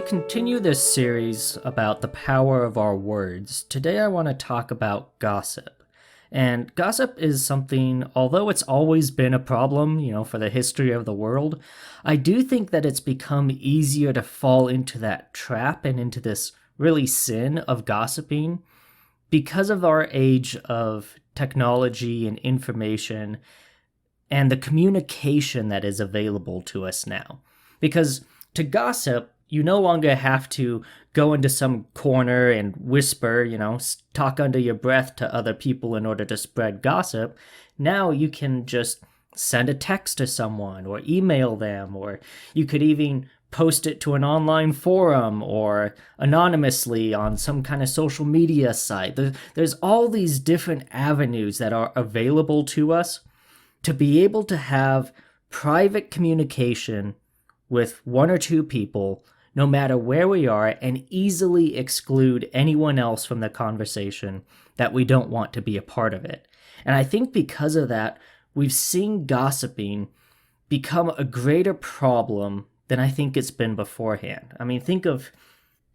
continue this series about the power of our words, today I want to talk about gossip. And gossip is something, although it's always been a problem, for the history of the world, I do think that it's become easier to fall into that trap and into this really sin of gossiping because of our age of technology and information and the communication that is available to us now. Because to gossip, you no longer have to go into some corner and whisper, talk under your breath to other people in order to spread gossip. Now you can just send a text to someone or email them, or you could even post it to an online forum or anonymously on some kind of social media site. There's all these different avenues that are available to us to be able to have private communication with one or two people, no matter where we are, and easily exclude anyone else from the conversation that we don't want to be a part of it. And I think because of that, we've seen gossiping become a greater problem than I think it's been beforehand. I mean, think of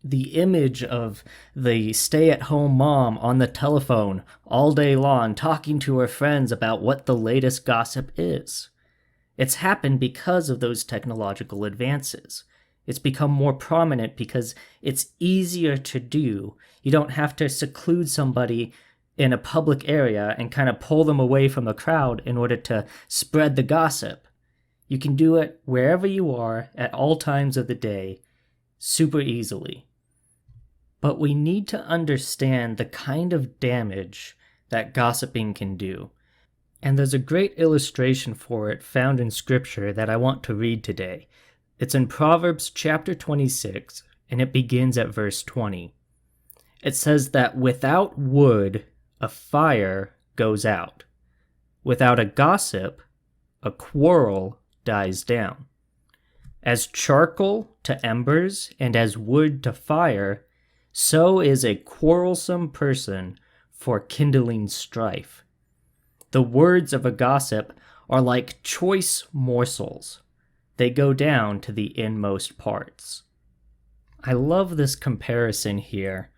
the image of the stay-at-home mom on the telephone all day long talking to her friends about what the latest gossip is. It's happened because of those technological advances. It's become more prominent because it's easier to do. You don't have to seclude somebody in a public area and kind of pull them away from the crowd in order to spread the gossip. You can do it wherever you are at all times of the day, super easily. But we need to understand the kind of damage that gossiping can do. And there's a great illustration for it found in Scripture that I want to read today. It's in Proverbs chapter 26, and it begins at verse 20. It says that without wood, a fire goes out. Without a gossip, a quarrel dies down. As charcoal to embers and as wood to fire, so is a quarrelsome person for kindling strife. The words of a gossip are like choice morsels. They go down to the inmost parts. I love this comparison here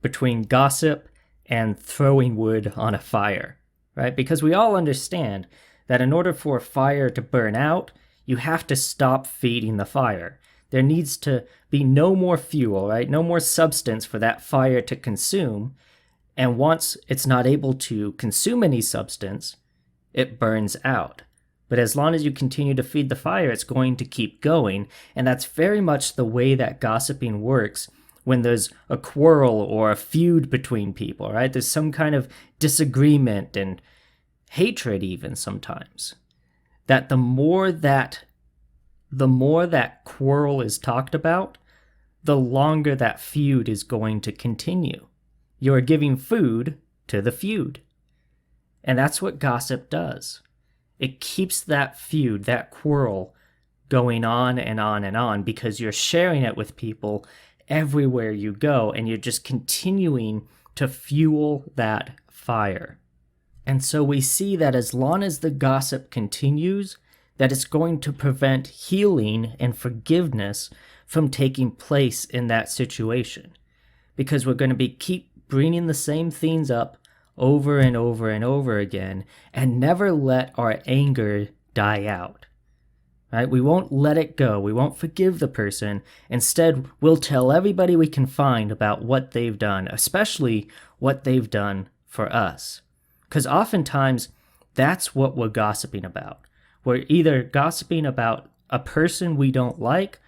between gossip and throwing wood on a fire, right? Because we all understand that in order for a fire to burn out, you have to stop feeding the fire. There needs to be no more fuel, right? No more substance for that fire to consume. And once it's not able to consume any substance, it burns out. But as long as you continue to feed the fire, it's going to keep going. And that's very much the way that gossiping works when there's a quarrel or a feud between people, right? There's some kind of disagreement and hatred even sometimes. That the more that quarrel is talked about, the longer that feud is going to continue. You're giving food to the feud. And that's what gossip does. It keeps that feud, that quarrel, going on and on and on because you're sharing it with people everywhere you go, and you're just continuing to fuel that fire. And so we see that as long as the gossip continues, that it's going to prevent healing and forgiveness from taking place in that situation. Because we're going to keep bringing the same things up over and over and over again, and never let our anger die out. Right? We won't let it go. We won't forgive the person. Instead, we'll tell everybody we can find about what they've done, especially what they've done for us. Because oftentimes, that's what we're gossiping about. We're either gossiping about a person we don't like,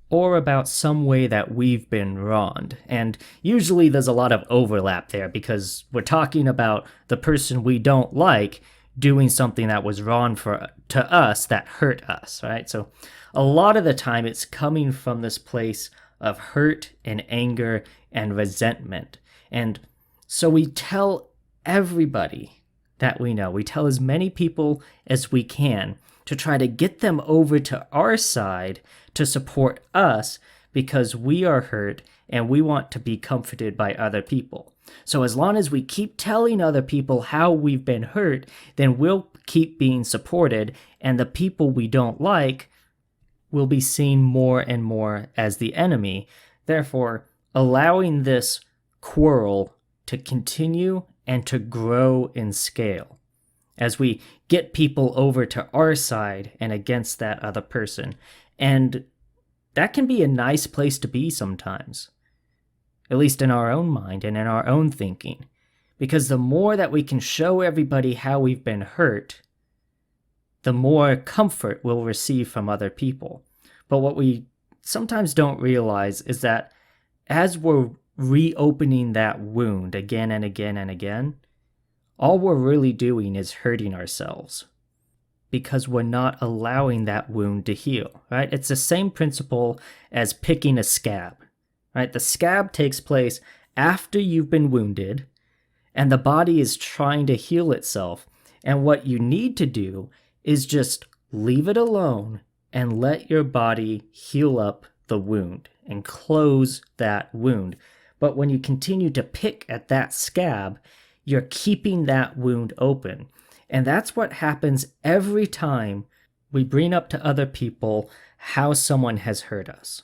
or about some way that we've been wronged. And usually there's a lot of overlap there because we're talking about the person we don't like doing something that was wrong to us that hurt us, right? So a lot of the time it's coming from this place of hurt and anger and resentment. And so we tell everybody that we know. We tell as many people as we can to try to get them over to our side to support us because we are hurt and we want to be comforted by other people. So as long as we keep telling other people how we've been hurt, then we'll keep being supported, and the people we don't like will be seen more and more as the enemy. Therefore, allowing this quarrel to continue and to grow in scale as we get people over to our side and against that other person. And that can be a nice place to be sometimes, at least in our own mind and in our own thinking. Because the more that we can show everybody how we've been hurt, the more comfort we'll receive from other people. But what we sometimes don't realize is that as we're reopening that wound again and again and again, all we're really doing is hurting ourselves because we're not allowing that wound to heal, right? It's the same principle as picking a scab, right? The scab takes place after you've been wounded and the body is trying to heal itself. And what you need to do is just leave it alone and let your body heal up the wound and close that wound. But when you continue to pick at that scab, you're keeping that wound open. And that's what happens every time we bring up to other people how someone has hurt us.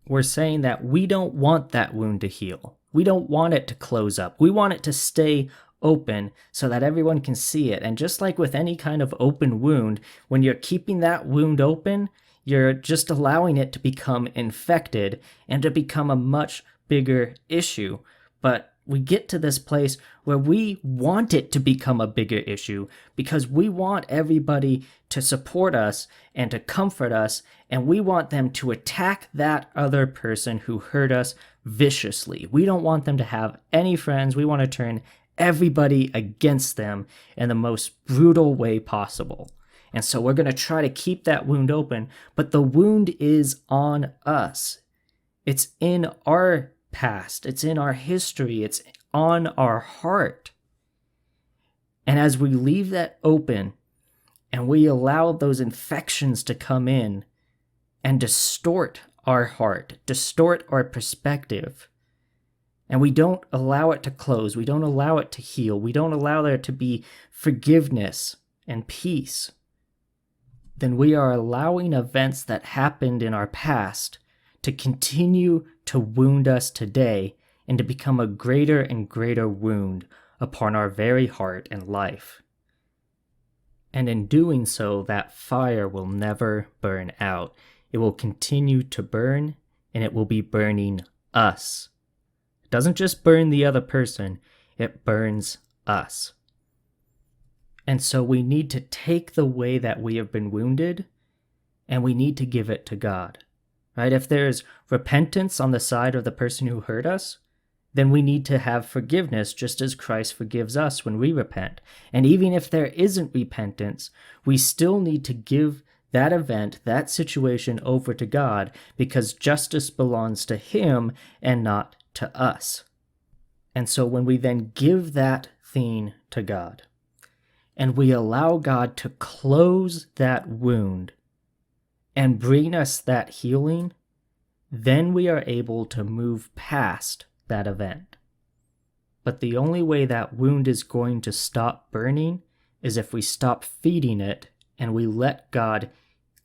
We're saying that we don't want that wound to heal. We don't want it to close up. We want it to stay open so that everyone can see it. And just like with any kind of open wound, when you're keeping that wound open, you're just allowing it to become infected and to become a much bigger issue. But we get to this place where we want it to become a bigger issue because we want everybody to support us and to comfort us, and we want them to attack that other person who hurt us viciously. We don't want them to have any friends. We want to turn everybody against them in the most brutal way possible. And so we're going to try to keep that wound open, but the wound is on us. It's in our past. It's in our history. It's on our heart. And as we leave that open and we allow those infections to come in and distort our heart, distort our perspective, and we don't allow it to close, we don't allow it to heal, we don't allow there to be forgiveness and peace, then we are allowing events that happened in our past to continue to wound us today and to become a greater and greater wound upon our very heart and life. And in doing so, that fire will never burn out. It will continue to burn, and it will be burning us. It doesn't just burn the other person, it burns us. And so we need to take the way that we have been wounded, and we need to give it to God. Right? If there's repentance on the side of the person who hurt us, then we need to have forgiveness just as Christ forgives us when we repent. And even if there isn't repentance, we still need to give that event, that situation over to God because justice belongs to Him and not to us. And so when we then give that thing to God and we allow God to close that wound and bring us that healing, then we are able to move past that event. But the only way that wound is going to stop burning is if we stop feeding it and we let God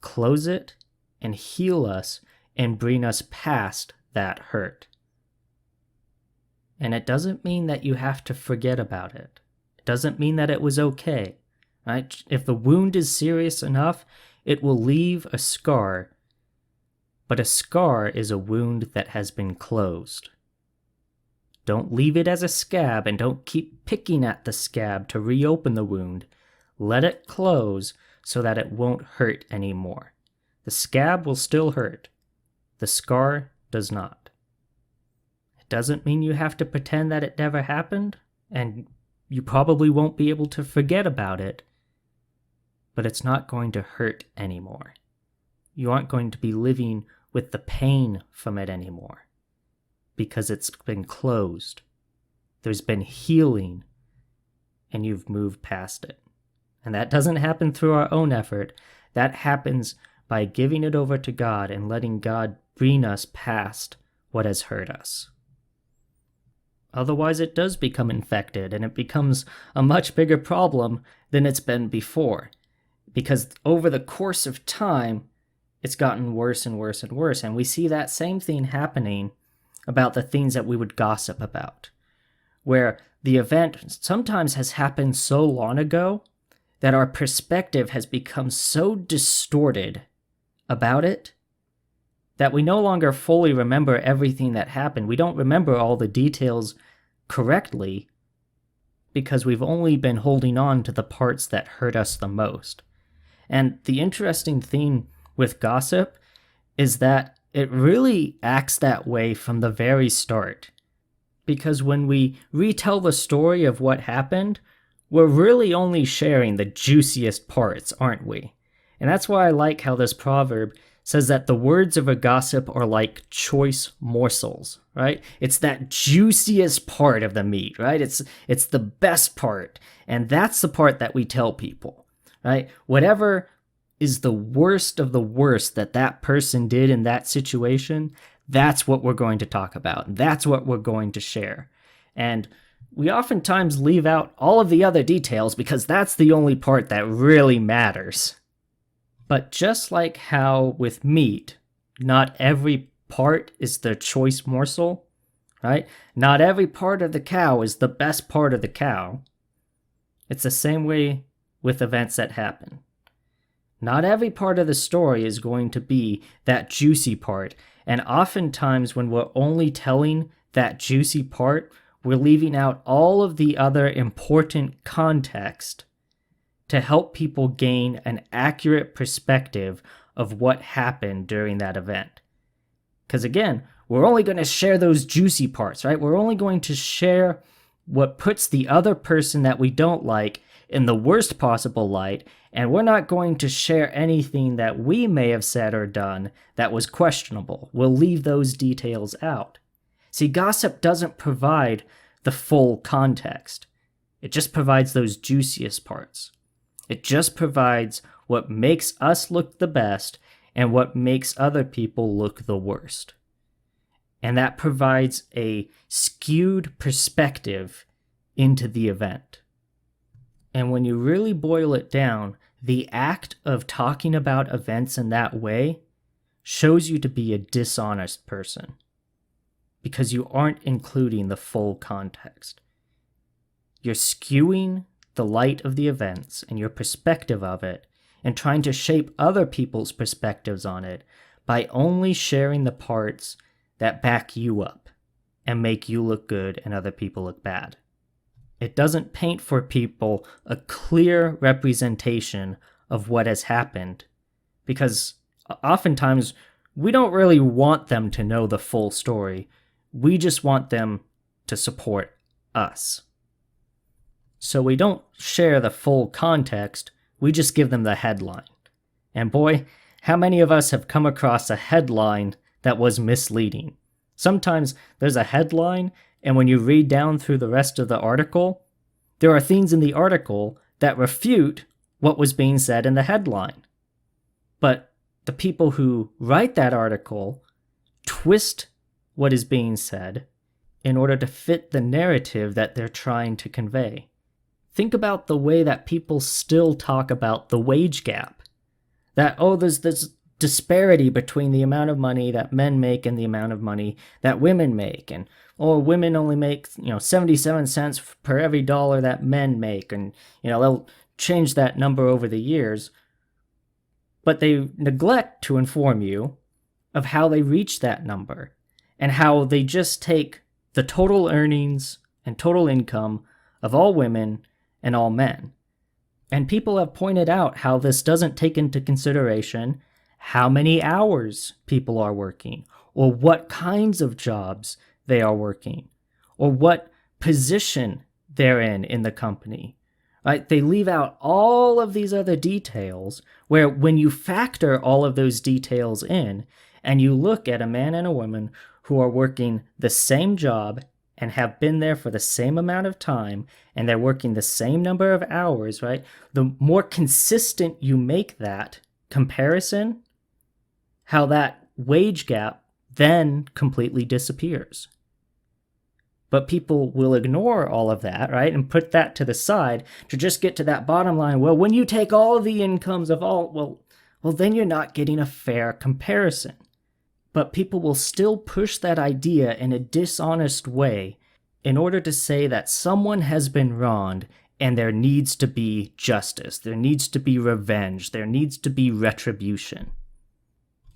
close it and heal us and bring us past that hurt. And it doesn't mean that you have to forget about it. It doesn't mean that it was okay. Right? If the wound is serious enough, it will leave a scar, but a scar is a wound that has been closed. Don't leave it as a scab and don't keep picking at the scab to reopen the wound. Let it close so that it won't hurt anymore. The scab will still hurt. The scar does not. It doesn't mean you have to pretend that it never happened, and you probably won't be able to forget about it, but it's not going to hurt anymore. You aren't going to be living with the pain from it anymore because it's been closed. There's been healing and you've moved past it. And that doesn't happen through our own effort. That happens by giving it over to God and letting God bring us past what has hurt us. Otherwise, it does become infected and it becomes a much bigger problem than it's been before. Because over the course of time, it's gotten worse and worse and worse. And we see that same thing happening about the things that we would gossip about, where the event sometimes has happened so long ago that our perspective has become so distorted about it that we no longer fully remember everything that happened. We don't remember all the details correctly because we've only been holding on to the parts that hurt us the most. And the interesting thing with gossip is that it really acts that way from the very start. Because when we retell the story of what happened, we're really only sharing the juiciest parts, aren't we? And that's why I like how this proverb says that the words of a gossip are like choice morsels, right? It's that juiciest part of the meat, right? It's the best part. And that's the part that we tell people, right? Whatever is the worst of the worst that that person did in that situation, that's what we're going to talk about. That's what we're going to share. And we oftentimes leave out all of the other details because that's the only part that really matters. But just like how with meat, not every part is the choice morsel, right? Not every part of the cow is the best part of the cow. It's the same way with events that happen. Not every part of the story is going to be that juicy part. And oftentimes when we're only telling that juicy part, we're leaving out all of the other important context to help people gain an accurate perspective of what happened during that event. Because again, we're only going to share those juicy parts, right? We're only going to share what puts the other person that we don't like in the worst possible light, and we're not going to share anything that we may have said or done that was questionable. We'll leave those details out. See, gossip doesn't provide the full context. It just provides those juiciest parts. It just provides what makes us look the best and what makes other people look the worst. And that provides a skewed perspective into the event. And when you really boil it down, the act of talking about events in that way shows you to be a dishonest person because you aren't including the full context. You're skewing the light of the events and your perspective of it and trying to shape other people's perspectives on it by only sharing the parts that back you up and make you look good and other people look bad. It doesn't paint for people a clear representation of what has happened because oftentimes we don't really want them to know the full story. We just want them to support us. So we don't share the full context, we just give them the headline. And boy, how many of us have come across a headline that was misleading? Sometimes there's a headline, and when you read down through the rest of the article, there are things in the article that refute what was being said in the headline. But the people who write that article twist what is being said in order to fit the narrative that they're trying to convey. Think about the way that people still talk about the wage gap. That, there's this disparity between the amount of money that men make and the amount of money that women make. And, women only make, 77 cents per every dollar that men make. And, they'll change that number over the years. But they neglect to inform you of how they reach that number and how they just take the total earnings and total income of all women and all men. And people have pointed out how this doesn't take into consideration how many hours people are working, or what kinds of jobs they are working, or what position they're in the company. Right? They leave out all of these other details where when you factor all of those details in and you look at a man and a woman who are working the same job and have been there for the same amount of time, and they're working the same number of hours, right? The more consistent you make that comparison, how that wage gap then completely disappears. But people will ignore all of that, right? And put that to the side to just get to that bottom line. Well, when you take all of the incomes of all, well, then you're not getting a fair comparison. But people will still push that idea in a dishonest way in order to say that someone has been wronged and there needs to be justice, there needs to be revenge, there needs to be retribution.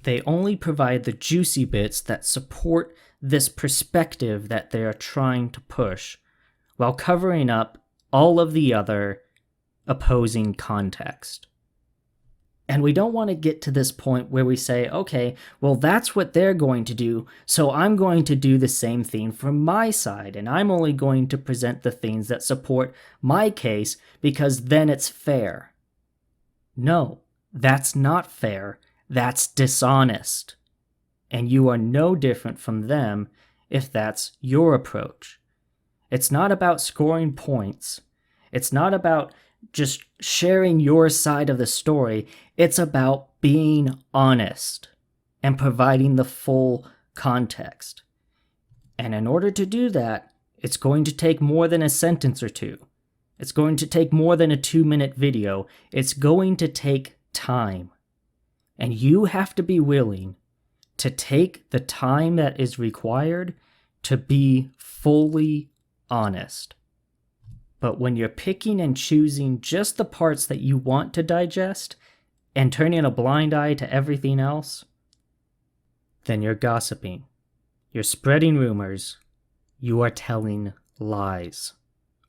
They only provide the juicy bits that support this perspective that they are trying to push, while covering up all of the other opposing context. And we don't want to get to this point where we say, okay, well, that's what they're going to do, so I'm going to do the same thing from my side, and I'm only going to present the things that support my case because then it's fair. No, that's not fair. That's dishonest. And you are no different from them if that's your approach. It's not about scoring points. It's not about just sharing your side of the story. It's about being honest and providing the full context. And in order to do that, it's going to take more than a sentence or two. It's going to take more than a 2-minute video. It's going to take time. And you have to be willing to take the time that is required to be fully honest. But when you're picking and choosing just the parts that you want to digest and turning a blind eye to everything else, then you're gossiping. You're spreading rumors. You are telling lies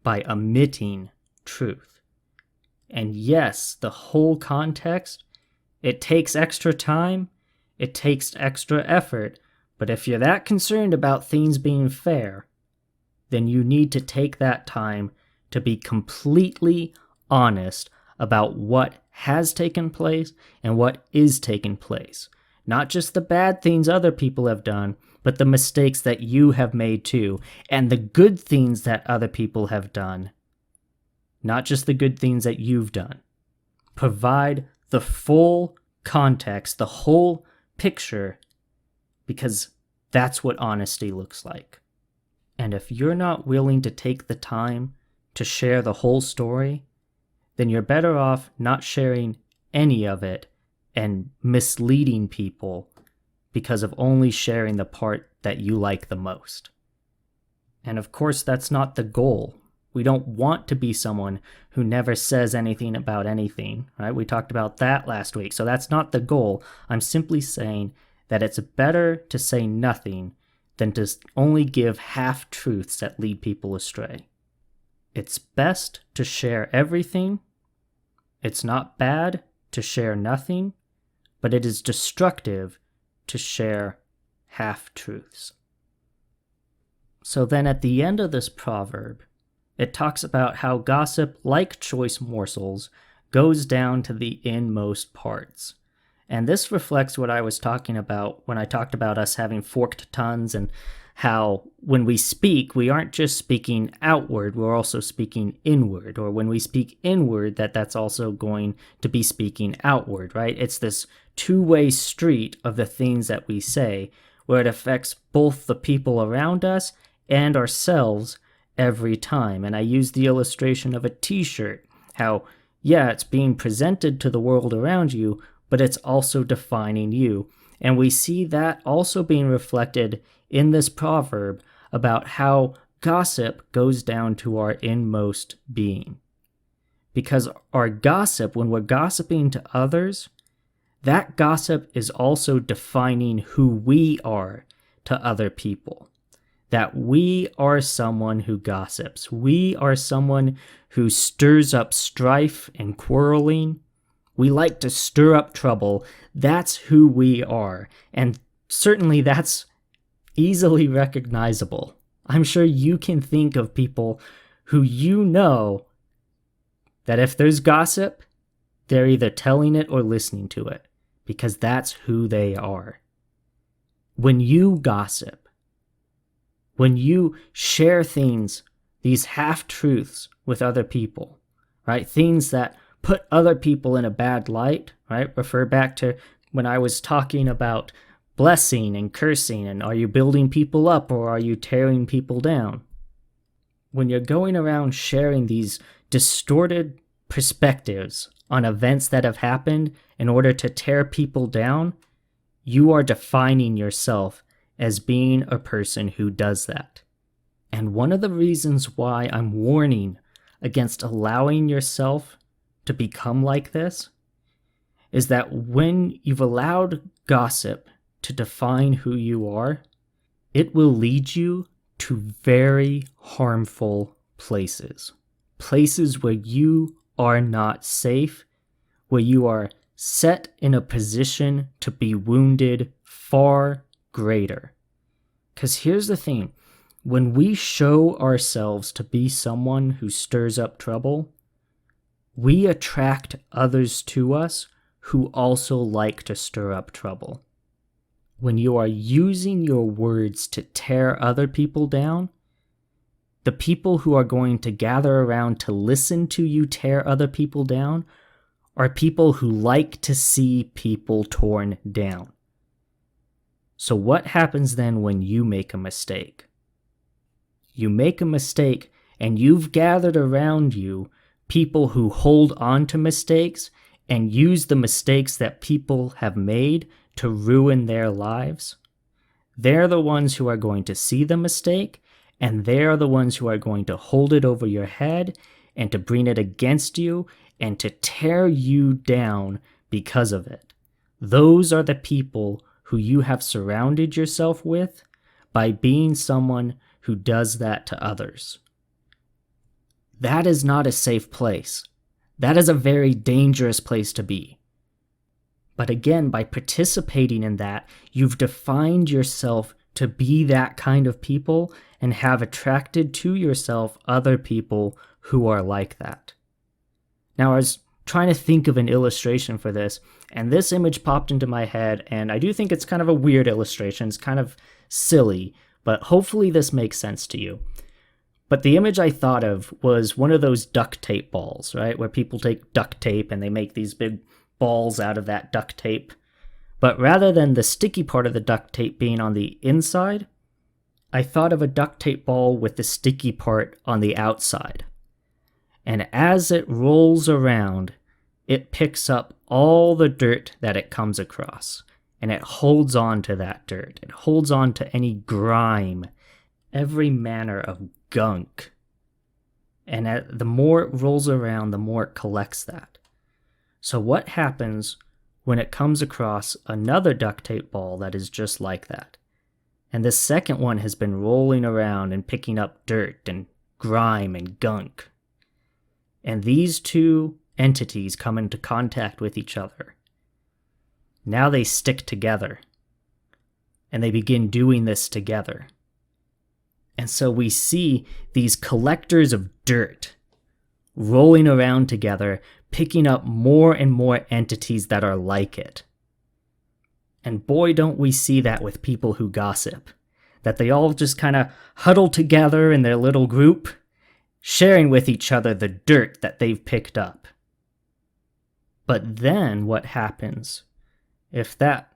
by omitting truth. And yes, the whole context, it takes extra time, it takes extra effort, but if you're that concerned about things being fair, then you need to take that time to be completely honest about what has taken place and what is taking place. Not just the bad things other people have done, but the mistakes that you have made too, and the good things that other people have done. Not just the good things that you've done. Provide the full context, the whole picture, because that's what honesty looks like. And if you're not willing to take the time to share the whole story, then you're better off not sharing any of it and misleading people because of only sharing the part that you like the most. And of course, that's not the goal. We don't want to be someone who never says anything about anything, right? We talked about that last week, so that's not the goal. I'm simply saying that it's better to say nothing than to only give half-truths that lead people astray. It's best to share everything. It's not bad to share nothing, but it is destructive to share half-truths. So then at the end of this proverb, it talks about how gossip, like choice morsels, goes down to the inmost parts. And this reflects what I was talking about when I talked about us having forked tongues and how when we speak, we aren't just speaking outward, we're also speaking inward. Or when we speak inward, that's also going to be speaking outward, right? It's this two-way street of the things that we say, where it affects both the people around us and ourselves every time. And I use the illustration of a t-shirt, how, yeah, it's being presented to the world around you, but it's also defining you. And we see that also being reflected in this proverb about how gossip goes down to our inmost being. Because our gossip, when we're gossiping to others, that gossip is also defining who we are to other people. That we are someone who gossips. We are someone who stirs up strife and quarreling. We like to stir up trouble. That's who we are. And certainly that's easily recognizable. I'm sure you can think of people who you know that if there's gossip, they're either telling it or listening to it, because that's who they are. When you gossip, when you share things, these half-truths with other people, right? Things that put other people in a bad light, right? Refer back to when I was talking about blessing and cursing, and are you building people up or are you tearing people down? When you're going around sharing these distorted perspectives on events that have happened in order to tear people down, you are defining yourself as being a person who does that. And one of the reasons why I'm warning against allowing yourself to become like this is that when you've allowed gossip to define who you are, it will lead you to very harmful places. Places where you are not safe, where you are set in a position to be wounded far greater. Because here's the thing, when we show ourselves to be someone who stirs up trouble, we attract others to us who also like to stir up trouble. When you are using your words to tear other people down, the people who are going to gather around to listen to you tear other people down are people who like to see people torn down. So what happens then when you make a mistake? You make a mistake and you've gathered around you people who hold on to mistakes and use the mistakes that people have made to ruin their lives. They're the ones who are going to see the mistake, and they're the ones who are going to hold it over your head and to bring it against you and to tear you down because of it. Those are the people who you have surrounded yourself with by being someone who does that to others. That is not a safe place. That is a very dangerous place to be. But again, by participating in that, you've defined yourself to be that kind of people and have attracted to yourself other people who are like that. Now, I was trying to think of an illustration for this, and this image popped into my head, and I do think it's kind of a weird illustration. It's kind of silly, but hopefully this makes sense to you. But the image I thought of was one of those duct tape balls, right? Where people take duct tape and they make these big balls out of that duct tape. But rather than the sticky part of the duct tape being on the inside, I thought of a duct tape ball with the sticky part on the outside. And as it rolls around, it picks up all the dirt that it comes across. And it holds on to that dirt. It holds on to any grime, every manner of gunk. And the more it rolls around, the more it collects that. So what happens when it comes across another duct tape ball that is just like that? And this second one has been rolling around and picking up dirt and grime and gunk. And these two entities come into contact with each other. Now they stick together. And they begin doing this together. And so we see these collectors of dirt rolling around together, picking up more and more entities that are like it. And boy, don't we see that with people who gossip. That they all just kind of huddle together in their little group, sharing with each other the dirt that they've picked up. But then what happens if that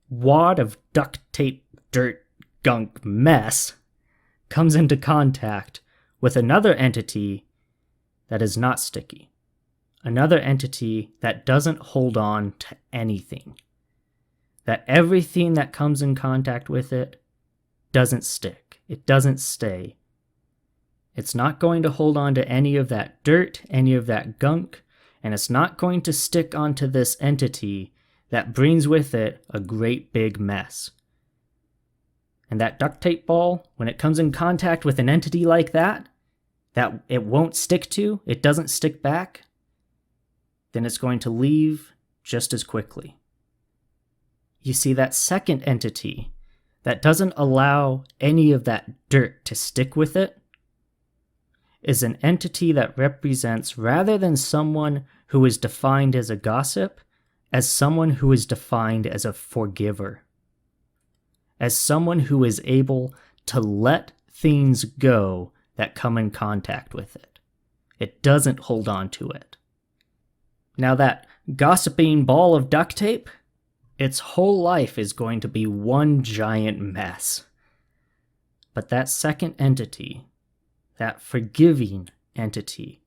wad of duct tape, dirt, gunk mess comes into contact with another entity that is not sticky? Another entity that doesn't hold on to anything. That everything that comes in contact with it doesn't stick. It doesn't stay. It's not going to hold on to any of that dirt, any of that gunk, and it's not going to stick onto this entity that brings with it a great big mess. And that duct tape ball, when it comes in contact with an entity like that it won't stick to, it doesn't stick back, then it's going to leave just as quickly. You see, that second entity that doesn't allow any of that dirt to stick with it is an entity that represents, rather than someone who is defined as a gossip, as someone who is defined as a forgiver. As someone who is able to let things go that come in contact with it. It doesn't hold on to it. Now that gossiping ball of duct tape, its whole life is going to be one giant mess. But that second entity, that forgiving entity,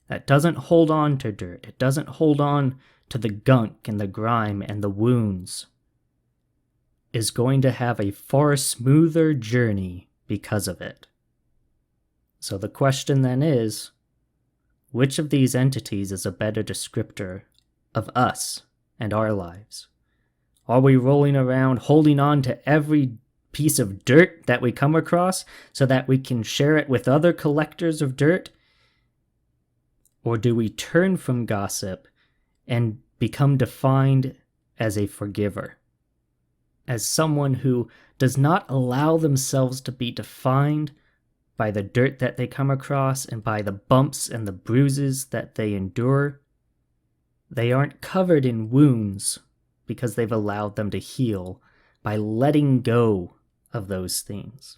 that doesn't hold on to dirt, it doesn't hold on to the gunk and the grime and the wounds, is going to have a far smoother journey because of it. So the question then is, which of these entities is a better descriptor of us and our lives? Are we rolling around holding on to every piece of dirt that we come across so that we can share it with other collectors of dirt? Or do we turn from gossip and become defined as a forgiver? As someone who does not allow themselves to be defined by the dirt that they come across and by the bumps and the bruises that they endure. They aren't covered in wounds because they've allowed them to heal by letting go of those things.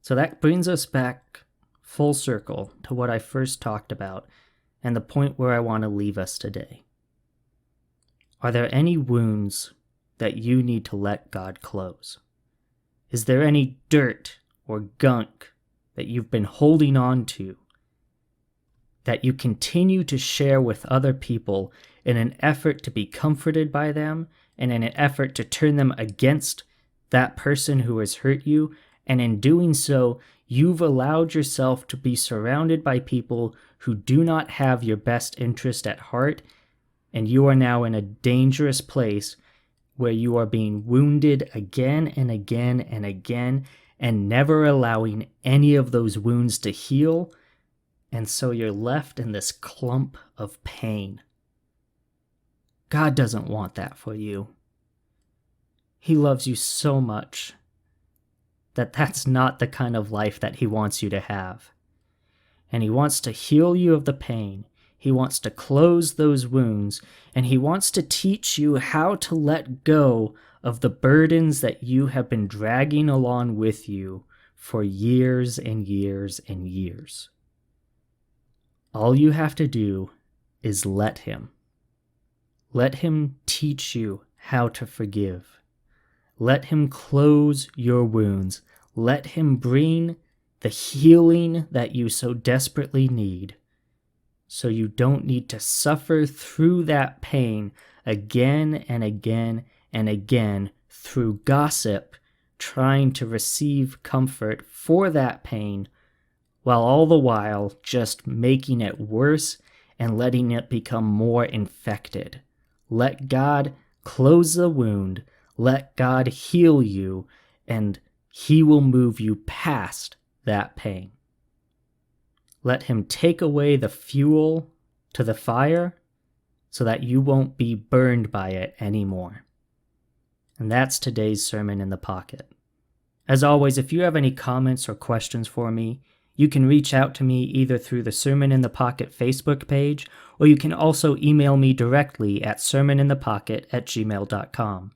So that brings us back full circle to what I first talked about and the point where I want to leave us today. Are there any wounds that you need to let God close? Is there any dirt or gunk that you've been holding on to that you continue to share with other people in an effort to be comforted by them and in an effort to turn them against that person who has hurt you? And in doing so, you've allowed yourself to be surrounded by people who do not have your best interest at heart, and you are now in a dangerous place where you are being wounded again and again and again, and never allowing any of those wounds to heal, and so you're left in this clump of pain. God doesn't want that for you. He loves you so much that that's not the kind of life that he wants you to have. And he wants to heal you of the pain. He wants to close those wounds, and he wants to teach you how to let go of the burdens that you have been dragging along with you for years and years and years. All you have to do is let him. Let him teach you how to forgive. Let him close your wounds. Let him bring the healing that you so desperately need, so you don't need to suffer through that pain again and again and again through gossip, trying to receive comfort for that pain, while all the while just making it worse and letting it become more infected. Let God close the wound, let God heal you, and he will move you past that pain. Let him take away the fuel to the fire so that you won't be burned by it anymore. And that's today's Sermon in the Pocket. As always, if you have any comments or questions for me, you can reach out to me either through the Sermon in the Pocket Facebook page, or you can also email me directly at sermoninthepocket@gmail.com.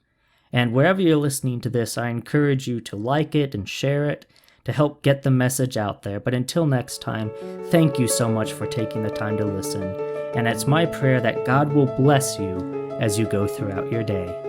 And wherever you're listening to this, I encourage you to like it and share it to help get the message out there. But until next time, thank you so much for taking the time to listen. And it's my prayer that God will bless you as you go throughout your day.